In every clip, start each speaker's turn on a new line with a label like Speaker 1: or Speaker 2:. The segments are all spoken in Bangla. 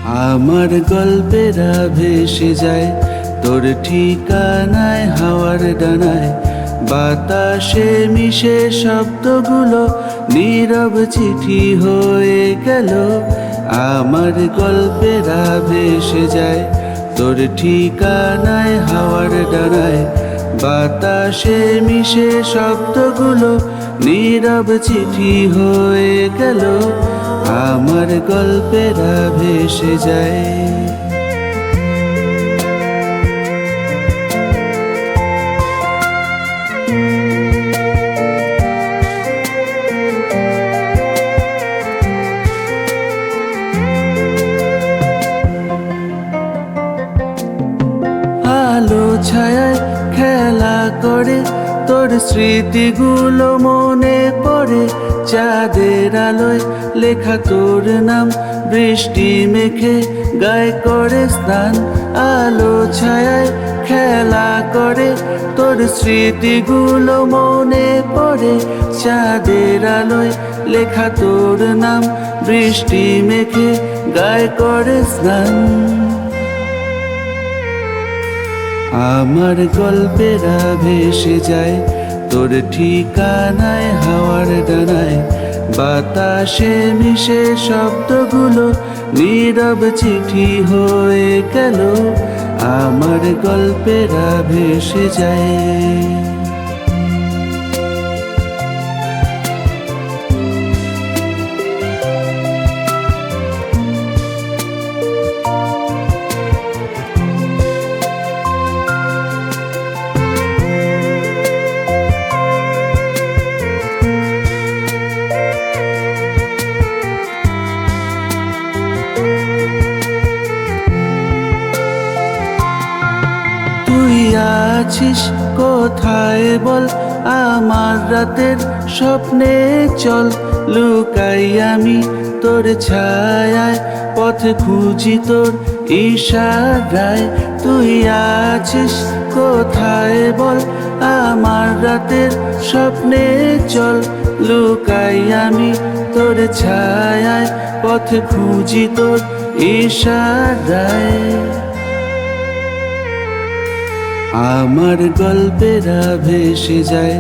Speaker 1: আমার গল্পেরা ভেসে যায় তোর ঠিকানায়, হাওয়ার ডানায় বাতাসে মিশে শব্দগুলো নীরব চিঠি হয়ে গেল। আমার গল্পেরা ভেসে যায় তোর ঠিকানায়, হাওয়ার ডানায় বাতাসে মিশে শব্দগুলো নীরব চিঠি হয়ে গেল। আমার গল্পেরা ভেসে যায়। আলো ছায়ায় খেলা করে তোর স্মৃতিগুলো মনে পড়ে, চাঁদের আলোয় লেখা তোর নাম বৃষ্টি মেখে গায়ে করে স্নান। আলো ছায়ায় খেলা করে তোর স্মৃতিগুলো মনে পড়ে, চাঁদের আলোয় লেখা তোর নাম বৃষ্টি মেখে গায়ে করে স্নান। আমার গল্পেরা ভেসে যায় তোর ঠিকানায়, হাওয়ার ডানায় বাতাসে মিশে শব্দগুলো নীরব চিঠি হয়ে গেল। আমার গল্পেরা ভেসে যায়। তুই আছিস কোথায় বল, আমার রাতের স্বপ্নে চল, লুকাই আমি তোর ছায়ায়, পথ খুঁজি তোর ইশারায়। তুই আছিস কোথায় বল, আমার রাতের স্বপ্নে চল, লুকাই আমি তোর ছায়ায়, পথ খুঁজি তোর ইশারায়। আমার গল্পেরা ভেসে যায়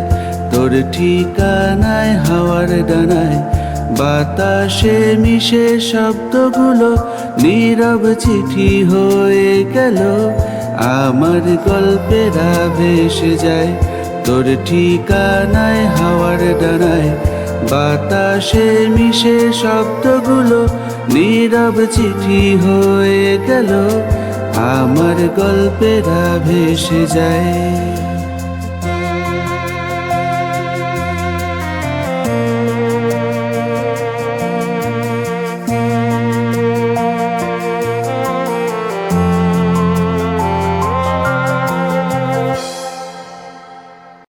Speaker 1: তোর ঠিকানায়, হাওয়ার ডানায় বাতাসে মিশে শব্দগুলো নীরব চিঠি হয়ে গেল। আমার গল্পেরা ভেসে যায় তোর ঠিকানায়, হাওয়ার ডানায় বাতাসে মিশে শব্দগুলো নীরব চিঠি হয়ে গেল। আমার গল্পেরা ভেসে যায়।